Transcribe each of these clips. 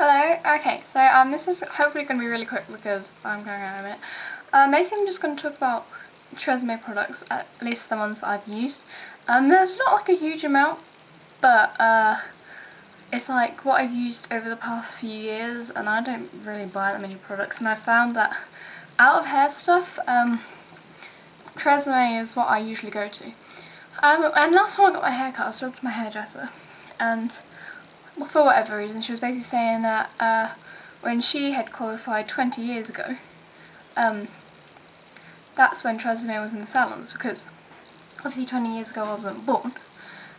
Hello. Okay, so this is hopefully going to be really quick because I'm going out in a minute. Basically, I'm just going to talk about TRESemmé products, at least the ones I've used. There's not like a huge amount, but it's like what I've used over the past few years, and I don't really buy that many products. And I found that out of hair stuff, TRESemmé is what I usually go to. And last time I got my hair cut, I was talking to my hairdresser, and for whatever reason, she was basically saying that when she had qualified 20 years ago, that's when TRESemmé was in the salons, because obviously 20 years ago I wasn't born,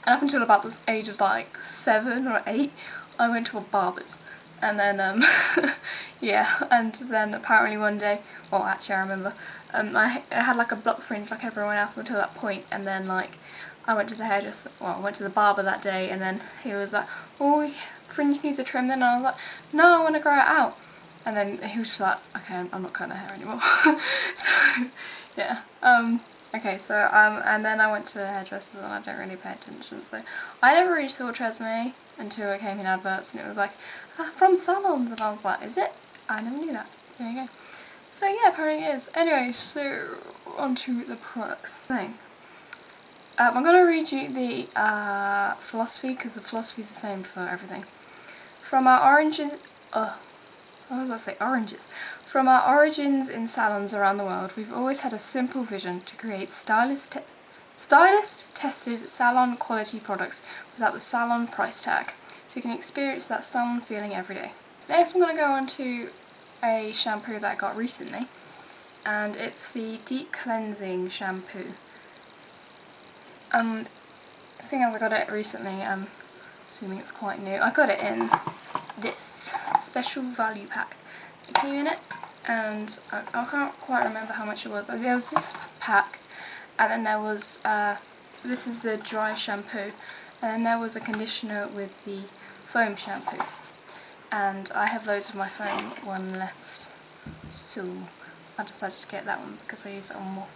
and up until about this age of like 7 or 8, I went to a barber's, and then yeah, and then apparently one day, well actually I remember, I had like a block fringe like everyone else until that point, and then like I went to the hairdresser, well I went to the barber that day, and then he was like, oh, fringe needs a trim then, and I was like, no, I want to grow it out. And then he was just like, okay, I'm not cutting her hair anymore. So, yeah. Okay, so, and then I went to the hairdressers and I don't really pay attention, so I never really saw TRESemmé until it came in adverts and it was like, from salons, and I was like, is it? I never knew that. There you go. So yeah, apparently it is. Anyway, so, on to the products thing. I'm going to read you the philosophy, because the philosophy is the same for everything. From our origins, From our origins in salons around the world, we've always had a simple vision to create stylist-tested salon quality products without the salon price tag, so you can experience that salon feeling every day. Next I'm going to go on to a shampoo that I got recently, and it's the Deep Cleansing Shampoo. Seeing as I got it recently, I'm assuming it's quite new. I got it in this special value pack. It came in it, and I can't quite remember how much it was. There was this pack, and then there was, this is the dry shampoo, and then there was a conditioner with the foam shampoo. And I have loads of my foam one left, so I decided to get that one because I use that one more.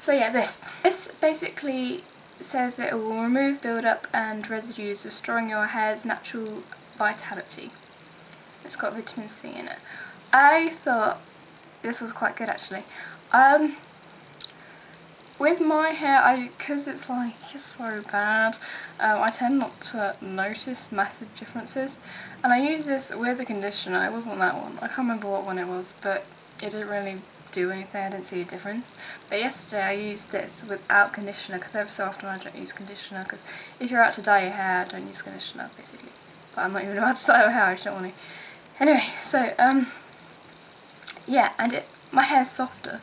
So yeah, this basically says that it will remove build-up and residues, restoring your hair's natural vitality. It's got vitamin C in it. I thought this was quite good actually. With my hair, because it's like so bad, I tend not to notice massive differences. And I used this with a conditioner. It wasn't that one. I can't remember what one it was, but it didn't really do anything. I didn't see a difference. But yesterday I used this without conditioner, because every so often I don't use conditioner, because if you're out to dye your hair, don't use conditioner basically. But I'm not even about to dye my hair, I just don't want to. Anyway, so yeah, and my hair's softer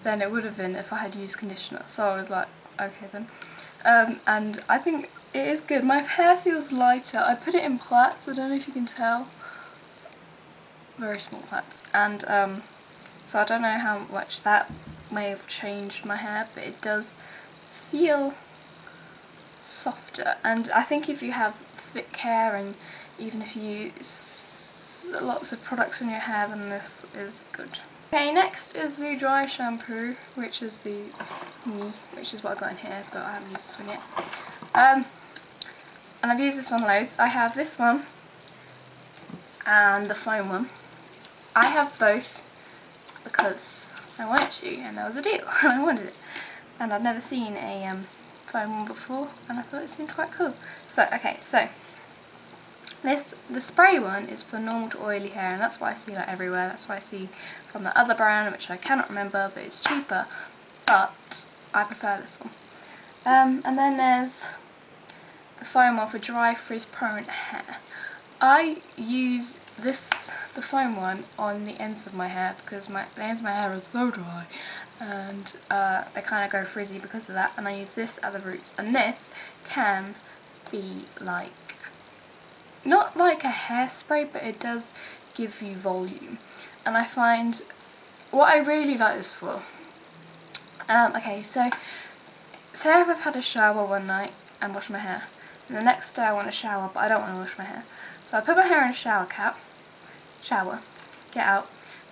than it would have been if I had used conditioner, so I was like, okay then. And I think it is good. My hair feels lighter. I put it in plaits, I don't know if you can tell. Very small plaits. And so I don't know how much that may have changed my hair, but it does feel softer. And I think if you have thick hair, and even if you use lots of products on your hair, then this is good. Okay, next is the dry shampoo, which is what I've got in here, but I haven't used this one yet. And I've used this one loads. I have this one and the foam one. I have both because I wanted to, and there was a deal, and I wanted it. And I'd never seen a foam one before, and I thought it seemed quite cool. So, okay, so the spray one is for normal to oily hair, and that's what I see like everywhere. That's what I see from the other brand, which I cannot remember, but it's cheaper, but I prefer this one. And then there's the foam one for dry, frizz-prone hair. I use the foam one on the ends of my hair because the ends of my hair are so dry, and they kind of go frizzy because of that, and I use this at the roots. And this can be like, not like a hairspray, but it does give you volume. And I find what I really like this for, okay, so say if I've had a shower one night and washed my hair, and the next day I want to shower but I don't want to wash my hair, so I put my hair in a shower cap, get out,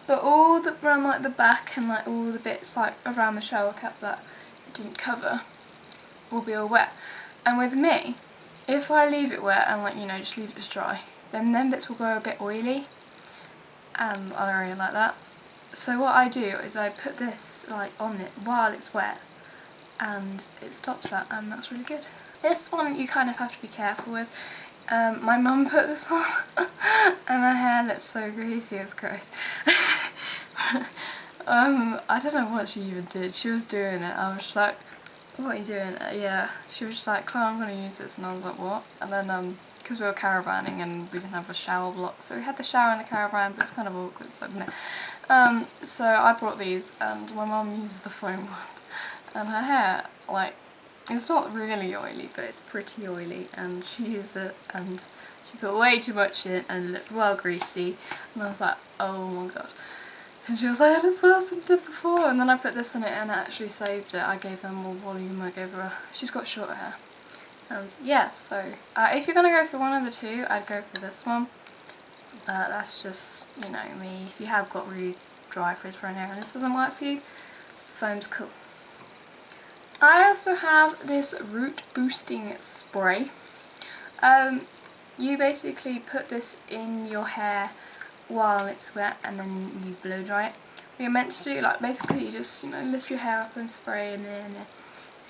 but all around like the back and like all the bits like around the shower cap that it didn't cover will be all wet. And with me, if I leave it wet and like, you know, just leave it to dry, then them bits will go a bit oily, and I don't really like that. So what I do is I put this like on it while it's wet, and it stops that, and that's really good. This one you kind of have to be careful with. My mum put this on and her hair looks so greasy, it's gross. I don't know what she even did. She was doing it, I was just like, what are you doing? Yeah, she was just like, Chloe, I'm going to use this, and I was like, what? And then because we were caravanning and we didn't have a shower block, so we had the shower in the caravan, but it's kind of awkward, so no. So I brought these, and my mum used the foam one, and her hair, like, it's not really oily, but it's pretty oily, and she used it, and she put way too much in, and it looked well greasy, and I was like, oh my god. And she was like, it's worse than it did before, and then I put this in it, and it actually saved it. I gave her more volume, she's got short hair. And yeah, so if you're going to go for one of the two, I'd go for this one. That's just, you know, me. If you have got really dry frizz-grown hair and this doesn't work for you, foam's cool. I also have this root boosting spray. You basically put this in your hair while it's wet, and then you blow dry it. What you're meant to do, like, basically you just, you know, lift your hair up and spray in there,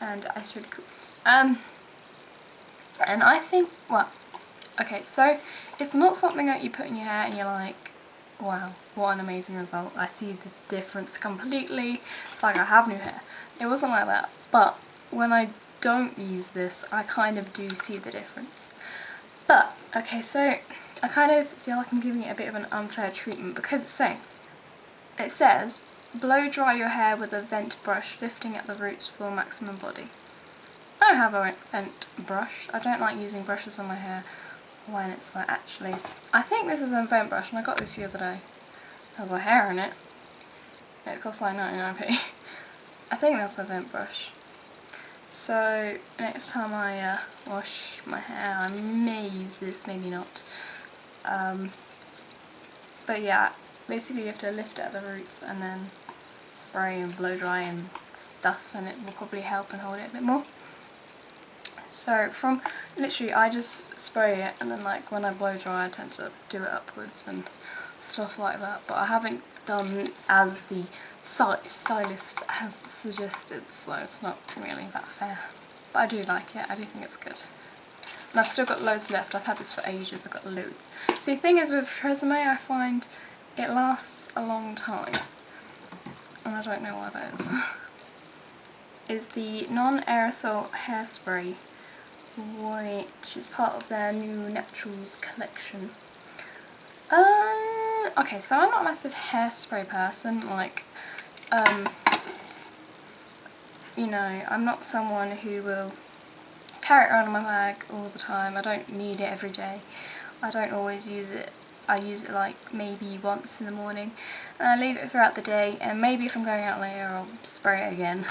and it's really cool. And I think, well, okay, so it's not something that you put in your hair and you're like, wow, what an amazing result. I see the difference completely. It's like I have new hair. It wasn't like that, but when I don't use this, I kind of do see the difference. But, okay, so I kind of feel like I'm giving it a bit of an unfair treatment because it says, blow dry your hair with a vent brush, lifting at the roots for maximum body. I don't have a vent brush. I don't like using brushes on my hair when it's wet, actually. I think this is a vent brush, and I got this the other day. There's a hair in it. It costs like 99p. I think that's a vent brush. So next time I wash my hair, I may use this, maybe not. But yeah, basically you have to lift it at the roots and then spray and blow dry and stuff, and it will probably help and hold it a bit more. So from literally, I just spray it, and then like when I blow dry I tend to do it upwards and stuff like that, but I haven't done as the stylist has suggested, so it's not really that fair. But I do like it, I do think it's good. And I've still got loads left. I've had this for ages, I've got loads. See, the thing is with TRESemmé, I find it lasts a long time, and I don't know why that is. Is the non-aerosol hairspray, which is part of their new Naturals collection. Okay, so I'm not a massive hairspray person, like, you know, I'm not someone who will carry it around in my bag all the time. I don't need it every day. I don't always use it. I use it like maybe once in the morning, and I leave it throughout the day, and maybe if I'm going out later I'll spray it again.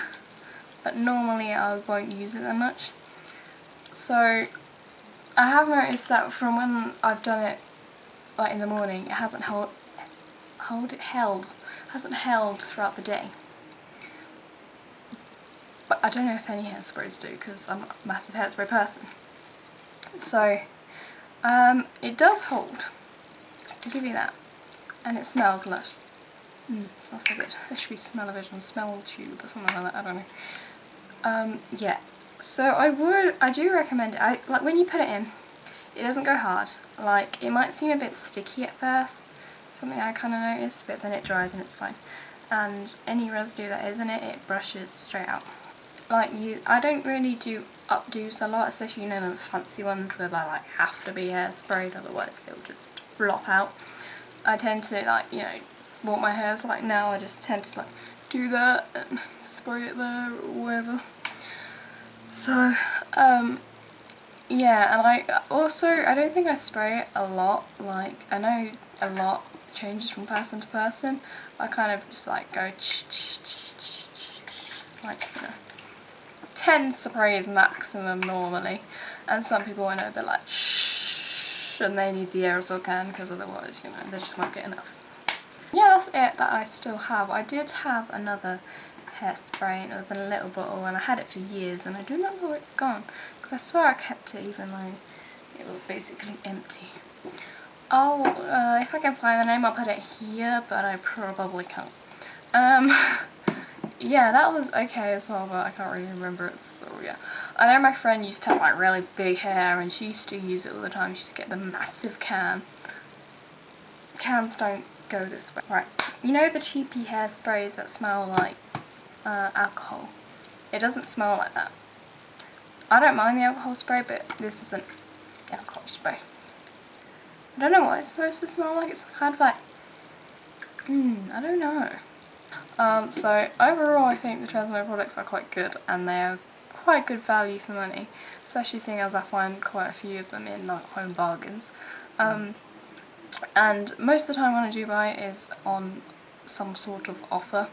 But normally I won't use it that much. So I have noticed that from when I've done it like in the morning, it hasn't held throughout the day. But I don't know if any hairsprays do, because I'm not a massive hairspray person. So it does hold, I'll give you that, and it smells lush. It smells so good. There should be smell-o-vision, smell tube or something like that, I don't know. Yeah, so I do recommend it. Like when you put it in, it doesn't go hard. Like, it might seem a bit sticky at first, something I kind of noticed, but then it dries and it's fine. And any residue that is in it, it brushes straight out. Like, I don't really do updos a lot, especially, you know, the fancy ones where they like have to be hairsprayed, otherwise it'll just flop out. I tend to, like, you know, what my hair's like now, I just tend to like do that and spray it there or whatever. So, yeah, and I don't think I spray it a lot. Like, I know a lot changes from person to person. I kind of just like go like, you know, 10 sprays maximum normally, and some people I know they're like shh, and they need the aerosol can, because otherwise, you know, they just won't get enough. Yeah, that's it that I still have. I did have another hairspray, and it was in a little bottle, and I had it for years, and I don't know where it's gone, because I swear I kept it even though it was basically empty. if I can find the name, I'll put it here, but I probably can't. Yeah, that was okay as well, but I can't really remember it, so yeah. I know my friend used to have like really big hair, and she used to use it all the time. She used to get the massive can. Cans don't go this way. Right, you know the cheapy hairsprays that smell like alcohol? It doesn't smell like that. I don't mind the alcohol spray, but this isn't alcohol spray. I don't know what it's supposed to smell like. It's kind of like, I don't know. So overall I think the TRESemmé products are quite good, and they're quite good value for money, especially seeing as I find quite a few of them in like home bargains. And most of the time when I do buy it is on some sort of offer.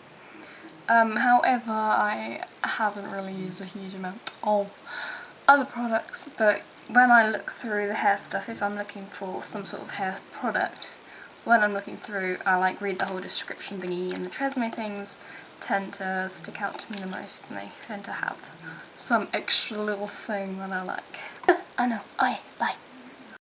However, I haven't really used a huge amount of other products, but when I look through the hair stuff, if I'm looking for some sort of hair product, when I'm looking through, I like read the whole description thingy, and the TRESemmé things tend to stick out to me the most, and they tend to have some extra little thing that I like. I know. Oh yeah, bye.